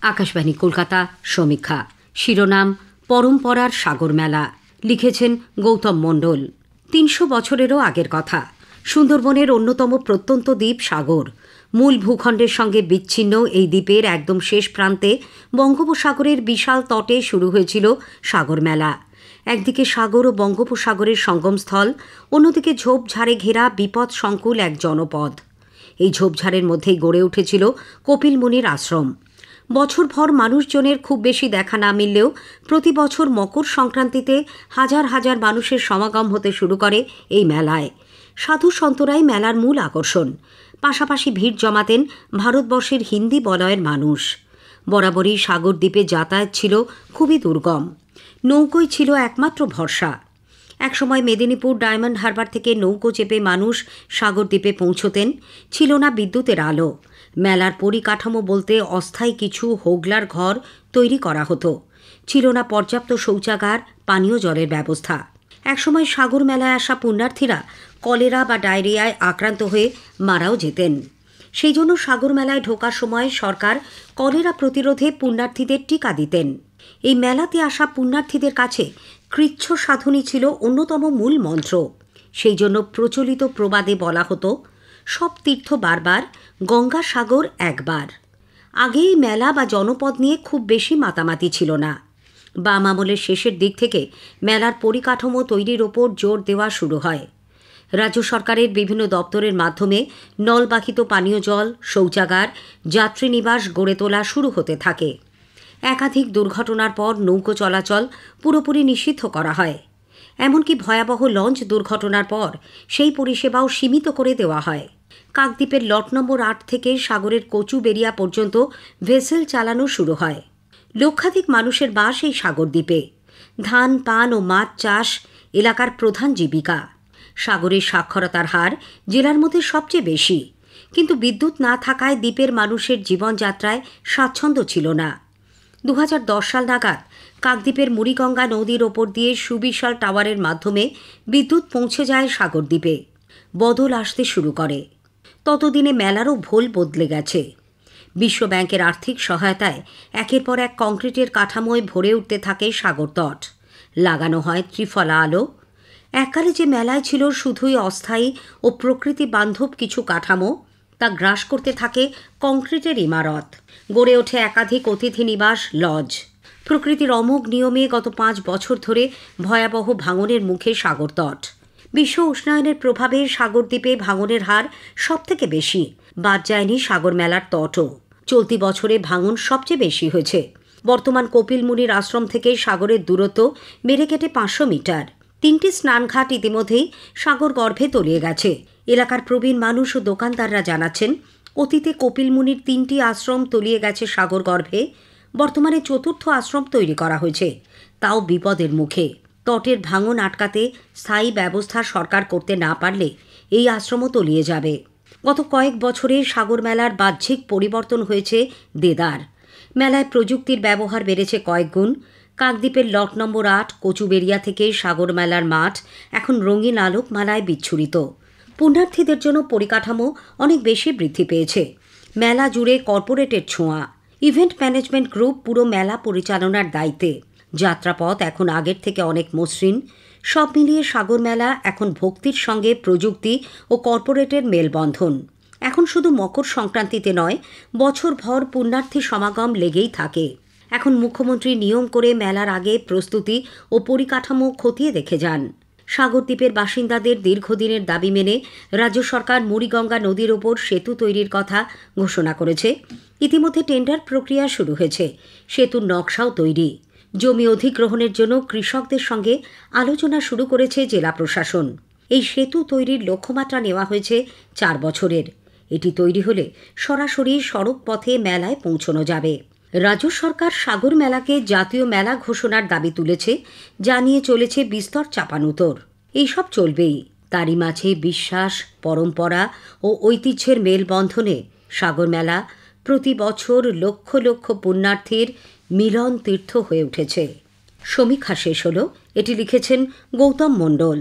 আকাশবাণী কলকাতা সমীক্ষা শিরোনাম পরম্পরার সাগর মেলা লিখেছেন গৌতম মণ্ডল। ৩০০ বছরেরও আগের কথা। সুন্দরবনের অন্যতম প্রত্যন্ত দ্বীপ সাগর। মূল ভূখণ্ডের সঙ্গে বিচ্ছিন্ন এই দ্বীপের একদম শেষ প্রান্তে বঙ্গোপসাগরের বিশাল তটে শুরু হয়েছিল সাগর মেলা। একদিকে সাগর ও বঙ্গোপসাগরের সঙ্গমস্থল, অন্যদিকে ঝোপঝাড়ে ঘেরা বিপদ সংকুল এক জনপদ। এই ঝোপঝাড়ের মধ্যেই গড়ে উঠেছিল কপিল মুনির আশ্রম। বছরভর মানুষজনের খুব বেশি দেখা না মিললেও প্রতি বছর মকর সংক্রান্তিতে হাজার হাজার মানুষের সমাগম হতে শুরু করে এই মেলায়। সাধু সন্তরাই মেলার মূল আকর্ষণ। পাশাপাশি ভিড় জমাতেন ভারতবর্ষের হিন্দি বলয়ের মানুষ। বরাবরই সাগর দ্বীপে যাতায়াত ছিল খুবই দুর্গম। নৌকোই ছিল একমাত্র ভরসা। একসময় মেদিনীপুর ডায়মন্ড হারবার থেকে নৌকো চেপে মানুষ সাগর দ্বীপে পৌঁছতেন। ছিল না বিদ্যুতের আলো। মেলার পরিকাঠামো বলতে অস্থায়ী কিছু হোগলার ঘর তৈরি করা হতো। ছিল না পর্যাপ্ত শৌচাগার, পানীয় জলের ব্যবস্থা। একসময় সাগর মেলায় আসা পুণ্যার্থীরা কলেরা বা ডায়রিয়ায় আক্রান্ত হয়ে মারাও যেতেন। সেই জন্য সাগর মেলায় ঢোকার সময় সরকার কলেরা প্রতিরোধে পুণ্যার্থীদের টিকা দিতেন। এই মেলাতে আসা পুণ্যার্থীদের কাছে কৃচ্ছ সাধনই ছিল অন্যতম মূল মন্ত্র। সেই জন্য প্রচলিত প্রবাদে বলা হতো, সব তীর্থ বারবার, গঙ্গা সাগর একবার। আগে এই মেলা বা জনপদ নিয়ে খুব বেশি মাতামাতি ছিল না। বাম আমলের শেষের দিক থেকে মেলার পরিকাঠামো তৈরির ওপর জোর দেওয়া শুরু হয়। রাজ্য সরকারের বিভিন্ন দপ্তরের মাধ্যমে নলবাহিত পানীয় জল, শৌচাগার, যাত্রীনিবাস গড়ে তোলা শুরু হতে থাকে। একাধিক দুর্ঘটনার পর নৌকো চলাচল পুরোপুরি নিষিদ্ধ করা হয়। এমনকি ভয়াবহ লঞ্চ দুর্ঘটনার পর সেই পরিষেবাও সীমিত করে দেওয়া হয়। কাকদ্বীপের লট নম্বর ৮ থেকে সাগরের কচুবেড়িয়া পর্যন্ত ভেসেল চালানো শুরু হয়। লক্ষাধিক মানুষের বাস এই সাগর দ্বীপে। ধান, পান ও মাছ চাষ এলাকার প্রধান জীবিকা। সাগরের সাক্ষরতার হার জেলার মধ্যে সবচেয়ে বেশি। কিন্তু বিদ্যুৎ না থাকায় দ্বীপের মানুষের জীবনযাত্রায় স্বাচ্ছন্দ্য ছিল না। ২০১০ সাল নাগাদ কাকদ্বীপের মুড়িগঙ্গা নদীর ওপর দিয়ে সুবিশাল টাওয়ারের মাধ্যমে বিদ্যুৎ পৌঁছে যায় সাগর দ্বীপে। বদল আসতে শুরু করে। ততদিনে মেলারও ভোল বদলে গেছে। বিশ্বব্যাংকের আর্থিক সহায়তায় একের পর এক কংক্রিটের কাঠামোয় ভরে উঠতে থাকে সাগরতট। লাগানো হয় ত্রিফলা আলো। এককালে যে মেলায় ছিল শুধুই অস্থায়ী ও প্রকৃতি বান্ধব কিছু কাঠামো, তা গ্রাস করতে থাকে কংক্রিটের ইমারত। গড়ে ওঠে একাধিক অতিথি নিবাস, লজ। প্রকৃতির অমোঘ নিয়মে গত ৫ বছর ধরে ভয়াবহ ভাঙনের মুখে সাগরতট। বিশ্ব উষ্ণায়নের প্রভাবে সাগরদ্বীপে ভাঙনের হার সবথেকে বেশি। বাদ যায়নি সাগর মেলার তটও। চলতি বছরে ভাঙন সবচেয়ে বেশি হয়েছে। বর্তমান কপিল মুনির আশ্রম থেকে সাগরের দূরত্ব বেড়ে কেটে ৫০০ মিটার। ৩টি স্নানঘাট ইতিমধ্যেই সাগর গর্ভে তলিয়ে গেছে। এলাকার প্রবীণ মানুষ ও দোকানদাররা জানাচ্ছেন, অতীতে কপিল মুনির ৩টি আশ্রম তলিয়ে গেছে সাগর গর্ভে। বর্তমানে ৪র্থ আশ্রম তৈরি করা হয়েছে, তাও বিপদের মুখে। তটের ভাঙন আটকাতে স্থায়ী ব্যবস্থা সরকার করতে না পারলে এই আশ্রমও তলিয়ে যাবে। গত কয়েক বছরে সাগর মেলার বাহ্যিক পরিবর্তন হয়েছে দেদার। মেলায় প্রযুক্তির ব্যবহার বেড়েছে কয়েক গুণ। কাকদ্বীপের লট নম্বর ৮ কচুবেড়িয়া থেকে সাগর মেলার মাঠ এখন রঙিন আলোকমালায় বিচ্ছুরিত। পুণ্যার্থীদের জন্য পরিকাঠামো অনেক বেশি বৃদ্ধি পেয়েছে। মেলা জুড়ে কর্পোরেটের ছোঁয়া। ইভেন্ট ম্যানেজমেন্ট গ্রুপ পুরো মেলা পরিচালনার দায়িত্বে। যাত্রাপথ এখন আগের থেকে অনেক মসৃণ। সব মিলিয়ে সাগর মেলা এখন ভক্তির সঙ্গে প্রযুক্তি ও কর্পোরেটের মেলবন্ধন। এখন শুধু মকর সংক্রান্তিতে নয়, বছরভর পুণ্যার্থী সমাগম লেগেই থাকে। এখন মুখ্যমন্ত্রী নিয়ম করে মেলার আগে প্রস্তুতি ও পরিকাঠামো খতিয়ে দেখে যান। সাগরদ্বীপের বাসিন্দাদের দীর্ঘদিনের দাবি মেনে রাজ্য সরকার মুড়িগঙ্গা নদীর ওপর সেতু তৈরির কথা ঘোষণা করেছে। ইতিমধ্যে টেন্ডার প্রক্রিয়া শুরু হয়েছে। সেতুর নকশাও তৈরি। জমি অধিগ্রহণের জন্য কৃষকদের সঙ্গে আলোচনা শুরু করেছে জেলা প্রশাসন। এই সেতু তৈরির লক্ষ্যমাত্রা নেওয়া হয়েছে ৪ বছরের। এটি তৈরি হলে সরাসরি সড়ক পথে মেলায় পৌঁছানো যাবে। রাজ্য সরকার সাগর মেলাকে জাতীয় মেলা ঘোষণার দাবি তুলেছে, যা নিয়ে চলেছে বিস্তর চাপানুতোর। এইসব চলবেই। তারই মাঝে বিশ্বাস, পরম্পরা ও ঐতিহ্যের মেলবন্ধনে সাগর মেলা প্রতি বছর লক্ষ লক্ষ পুণ্যার্থীর মিলন তীর্থ হয়ে উঠেছে। সমীক্ষা শেষ হল। এটি লিখেছেন গৌতম মণ্ডল।